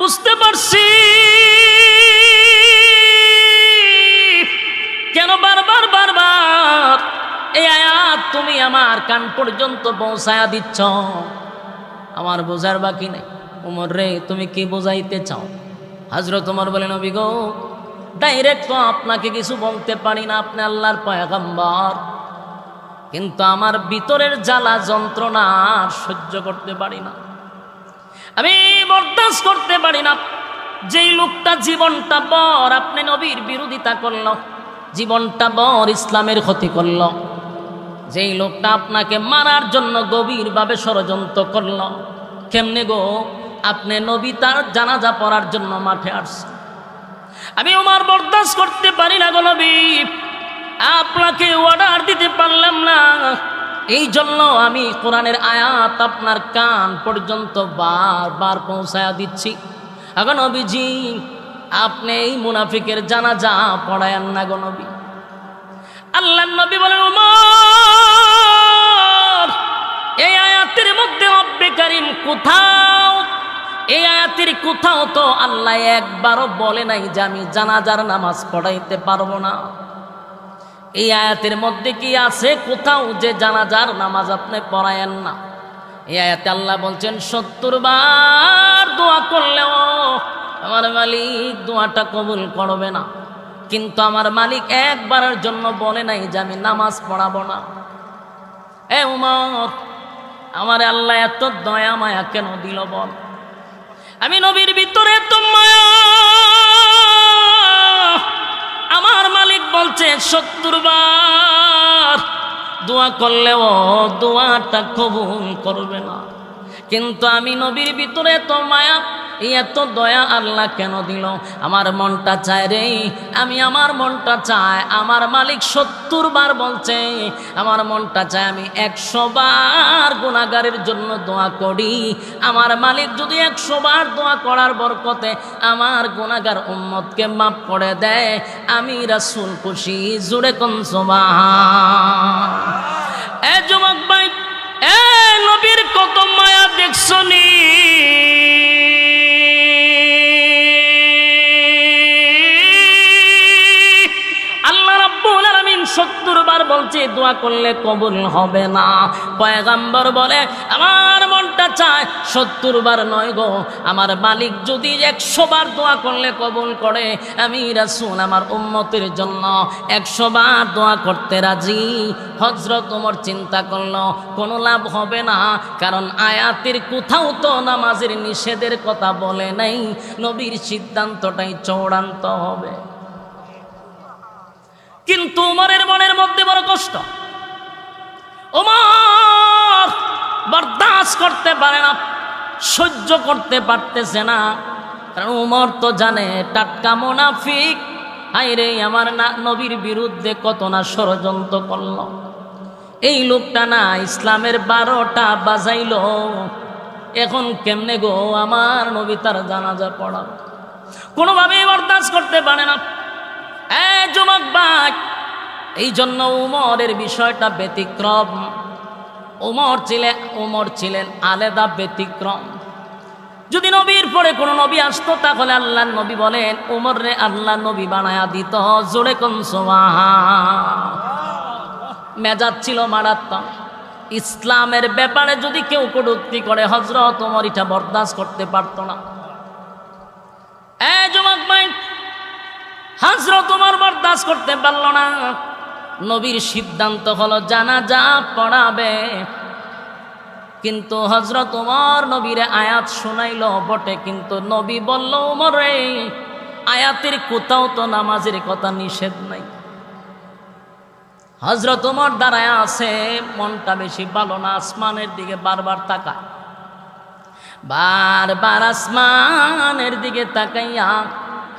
বুঝতে পারছি কেন বারবার বারবার এই আয়াত তুমি আমার কান পর্যন্ত পৌঁছায়া দিচ্ছ। আমার বোঝার বাকি নেই। ওমর রে, তুমি কি বোঝাইতে চাও? হযরত ওমর বলেন, নবী গো, ডাইরেক্ট তো আপনাকে কিছু বলতে পারি না, আপনি আল্লাহর পয়গম্বর, কিন্তু আমার ভিতরের জ্বালা যন্ত্রণা আর সহ্য করতে পারি না, আমি বরদাস্ত করতে পারি না। যেই লোকটা জীবনটা বর আপনি নবীর বিরোধিতা করল, জীবনটা বর ইসলামের ক্ষতি করল, যেই লোকটা আপনাকে মারার জন্য গভীরভাবে ষড়যন্ত্র করল, কেমনে গো আপনি নবী তার জানাজা পড়ার জন্য মাঠে আসছেন? আমি ওমর বরদাস্ত করতে পারি না গো নবী, আপনাকে অর্ডার দিতে পারলাম না, এই জন্য আমি কোরআনের আয়াত আপনার কান পর্যন্ত বারবার পৌঁছায়া দিচ্ছি। আগো নবীজি, আপনি এই মুনাফিকের জানাজা পড়ায়েন না গো নবী। আল্লাহর নবী বলেন, ওমর, এই আয়াতের মধ্যে রব্বে কারীম কোথাও, এই আয়াতের কোথাও তো আল্লাহ একবারও বলে নাই যে আমি জানাজার নামাজ পড়াইতে পারবো না। এই আয়াতের মধ্যে কি আছে কোথাও যে জানাজার নামাজ আপনি পড়ায়েন না? এই আয়াতে আল্লাহ বলছেন 70 বার দোয়া করলেও আমার মালিক দোয়াটা কবুল করবে না, কিন্তু আমার মালিক একবারের জন্য বলে নাই যে আমি নামাজ পড়াবো না। এ উমর, আমার আল্লাহ এত দয়া মায়া কেন দিল বল? আমি নবীর ভিতরে এত মায়া, আমার মালিক বলছে 70 বার দোয়া করলেও দোয়াটা কবুল করবে না, কিন্তু আমি নবীর ভিতরে এত মায়া, এত দয়া আল্লাহ কেন দিল? আমার মনটা চায় রে, আমার মনটা চায়, আমার মালিক 70 বার বলছে, আমার মনটা চায় আমি 100 বার গুনাহগারের জন্য দোয়া করি। আমার মালিক যদি 100 বার দোয়া করার বরকতে আমার গুনাহগার উম্মতকে মাফ করে দেয়, আমি রাসূল খুশি। জোরে কোন সুবহান। এ যুবক ভাই, এ নবীর কত মায়া দেখছনি? আল্লাহ রাব্বুল আলামিন 70 বার বলছে দোয়া করলে কবুল হবে না। পয়গম্বর বলে আমার মনটা চায় 70 বার নয় গো, আমার মালিক যদি 100 বার দোয়া করলে কবুল করে, আমি রাসূল আমার উম্মতের জন্য 100 বার দোয়া করতে রাজি। হযরত ওমর চিন্তা করলো কোনো লাভ হবে না, কারণ আয়াতের কোথাও তো নামাজের নিষেধের কথা বলে নাই, নবীর সিদ্ধান্তটাই চূড়ান্ত হবে। কিন্তু ওমরের মনের মধ্যে বড় কষ্ট, ওমর বরদাস্ত করতে পারে না, সহ্য করতে পারতেছে না, কারণ ওমর তো জানে টাটকা মুনাফিক, আইরে আমার নবীর বিরুদ্ধে কত না ষড়যন্ত্র করল। এই লোকটা না ইসলামের 12টা বাজাইল, এখন কেমনে গো আমার নবী তার জানাজা পড়াবে? কোনোভাবেই বরদাস্ত করতে পারে না। যুবক ভাই, এই জন্য উমরের বিষয়টা ব্যতিক্রম। উমর ছিলেন আলাদা ব্যতিক্রম। যদি নবীর পরে কোনো নবী আসতো, তাহলে আল্লাহর নবী বলেন উমর রে আল্লাহ নবী বানায়া দিত। জোরে কোন সুবহান। মেজাজ ছিল মারাত্মক। ইসলামের ব্যাপারে যদি কেউ কটূক্তি করে, হযরত ওমর এটা বরদাস্ত করতে পারত না। যুবক ভাই, হযরত ওমর বরদাস্ত করতে পারল না। নবীর সিদ্ধান্ত হলো জানাজা পড়াবে, কিন্তু হযরত ওমর নবীরে আয়াত শোনাইল বটে, কিন্তু নবী বলল ওমর রে, আয়াতের কোথাও তো নামাজের কথা নিষেধ নাই। হযরত ওমর দাঁড়ায় আছে, মনটা বেশি ভালো না, আসমানের দিকে বারবার তাকায়, বারবার আসমানের দিকে তাকাইয়া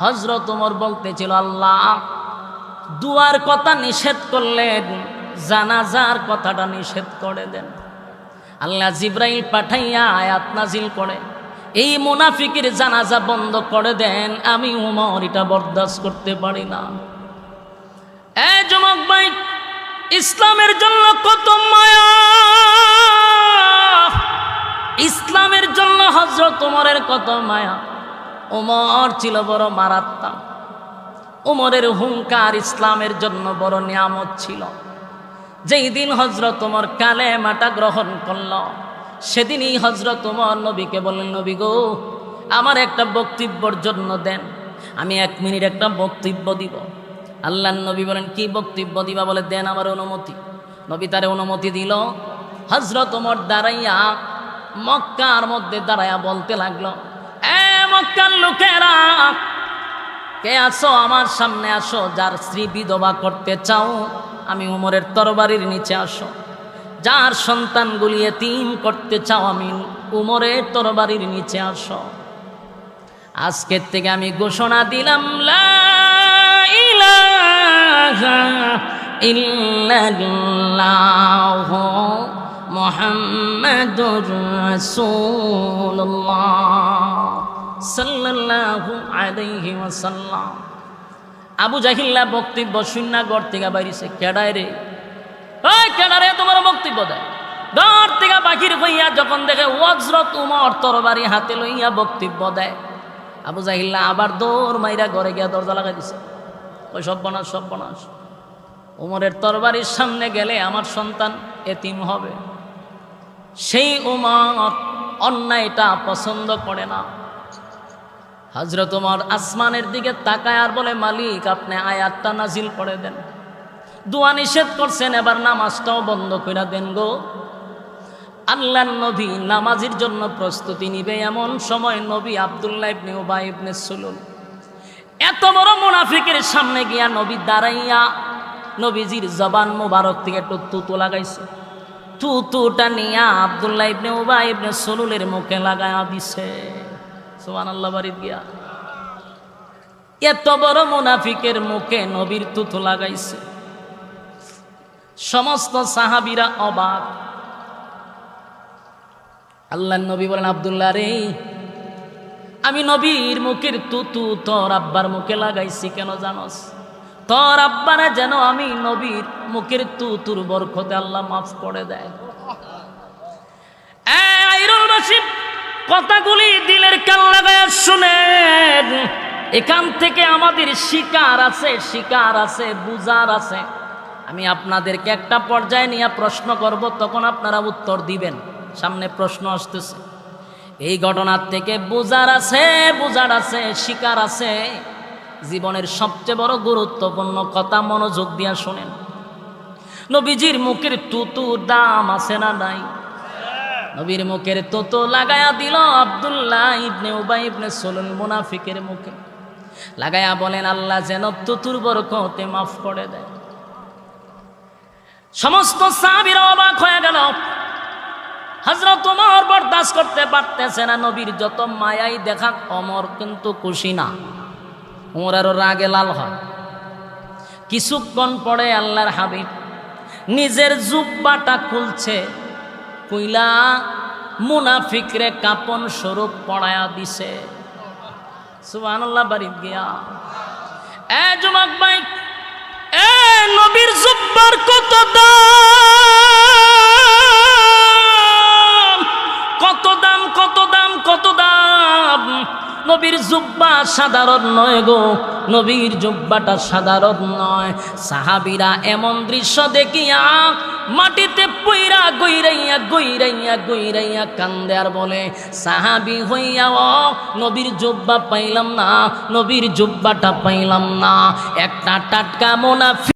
হযরত ওমর বলতেছিল, আল্লাহ দুয়ার কথা নিষেধ করলেন, জানাজার কথাটা নিষেধ করে দেন। আল্লাহ জিবরাইল পাঠাইয়া আয়াত নাজিল করে এই মুনাফিকের জানাজা বন্ধ করে দেন। আমি ওমর এটা বরদাস্ত করতে পারি না। যুবক ভাই, ইসলামের জন্য কত মায়া, ইসলামের জন্য হযরত ওমরের কত মায়া। উমর ছিল বড় মারাত্মক। উমরের হুঙ্কার ইসলামের জন্য বড় নিয়ামত ছিল। যেই দিন হযরত উমর কালেমাটা গ্রহণ করল, সেদিনই হযরত উমর নবীকে বললেন, নবী গো, আমার একটা বক্তব্যের জন্য দেন, আমি 1 মিনিট একটা বক্তব্য দিব। আল্লাহর নবী বলেন, কি বক্তব্য দিবা? বলে, দেন আমার অনুমতি। নবী তারে অনুমতি দিল। হযরত ওমর দাঁড়াইয়া মক্কার মধ্যে দাঁড়াইয়া বলতে লাগলো, এ মক্কার লোকেরা, কে আসো আমার সামনে আসো, যার স্ত্রী বিধবা করতে চাও আমি উমরের তরবারির নিচে আসো, যার সন্তানগুলি এতিম করতে চাও আমি উমরের তরবারির নিচে আসো। আজকের থেকে আমি ঘোষণা দিলাম, লা ইলাহা ইল্লাল্লাহু মুহাম্মাদুর রাসূলুল্লাহ সাল্লাল্লাহু আলাইহি ওয়াসাল্লাম। আবু জাহিল্লা বক্তব্য শূন্য ঘর থেকে বাইরেছে। কেডায় রে? ওই কেডারে তোমার বক্তব্য দেয়? ঘর থেকে বাকির হইয়া যখন দেখে হযরত উমর তরবারি হাতে লইয়া বক্তব্য দেয়, আবু জাহিল্লা আবার দৌড় মাইরা ঘরে গিয়া দরজা লাগাই দিছে। ওই সর্বনাশ, সর্বনাশ, উমরের তরবারির সামনে গেলে আমার সন্তান এতিম হবে। সেই উমর অন্যায়টা পছন্দ করে না। হযরত উমর আসমানের দিকে তাকায় আর বলে, মালিক আপনি আয়াতটা নাজিল করে দেন। দোয়া নিষেধ করছেন, এবার নামাজটাও বন্ধ করে দেন গো। আল্লাহর নবী নামাজের জন্য প্রস্তুতি নিবে, এমন সময় নবী আব্দুল্লাহ ইবনে উবাই ইবনে সুলুল এত বড় মুনাফিকের সামনে গিয়া নবী দাঁড়াইয়া নবীজির জবান মোবারক থেকে একটু তুতু লাগাইছে। তুতুটা নিয়া আব্দুল্লাহ ইবনে উবাই ইবনে সুলুলের মুখে লাগায়া দিছে। সুবহানাল্লাহ। বাড়ি গিয়া এত বড় মুনাফিকের মুখে নবীর তুতু লাগাইছে। সমস্ত সাহাবীরা অবাক। আল্লাহর নবী বলেন, আব্দুল্লাহ রে, আমি নবীর মুখের তুতু তোর আব্বার মুখে লাগাইছি কেন জানোস? তোর আব্বারে যেন আমি নবীর মুখের তুতুর বরকতে আল্লাহ মাফ করে দেয়। কথাগুলি দিলের কান লাগায় শুনেন। এখান থেকে আমাদের শিকার আছে, শিকার আছে, বুঝার আছে। আমি আপনাদেরকে একটা পর্যায়ে নিয়ে প্রশ্ন করব, তখন আপনারা উত্তর দিবেন। সামনে প্রশ্ন আসতেছে। এই ঘটনার থেকে বুঝার আছে, বুঝার আছে, শিকার আছে। জীবনের সবচেয়ে বড় গুরুত্বপূর্ণ কথা মনোযোগ দিয়া শোনেন। নবীজির মুখের তুতুর দাম আছে না নাই? নবীর মুখের তুতু লাগায়া দিল আব্দুল্লাহ ইবনে উবাই ইবনে সুলুল মুনাফিকের মুখে লাগায়া বলেন, আল্লাহ যেন তুতুর বরকতে মাফ করে দেয়। সমস্ত সাহাবীরা অবাক হয়ে গেল। হযরত ওমর বরদাস্ত করতে পারতেছে না। নবীর যত মায়াই দেখা, ওমর কিন্তু খুশি না। ওমর আরো রাগে লাল হয়। কিছুক্ষণ পরে আল্লাহর হাবিব নিজের জুব্বাটা খুলছে, কইলা মুনাফিকরে কাপন স্বরূপ পড়ায়া দিছে। সুবহানাল্লাহ। বাড়ি গিয়া এ যুবক ভাই, এ নবীর জুব্বার কত দাম, কত দাম, কত দাম, কত দাম। নবীর জুব্বা সাধারণ নয় গো, নবীর জুব্বাটা সাধারণ নয়। সাহাবীরা এমন দৃশ্য দেখিয়া মাটিতে পইরা গইরাইয়া গইরাইয়া গইরাইয়া কান্দে আর বলে, সাহাবী হইয়াও নবীর জুব্বা পাইলাম না, নবীর জুব্বাটা পাইলাম না। একটা টাটকা মুনাফিক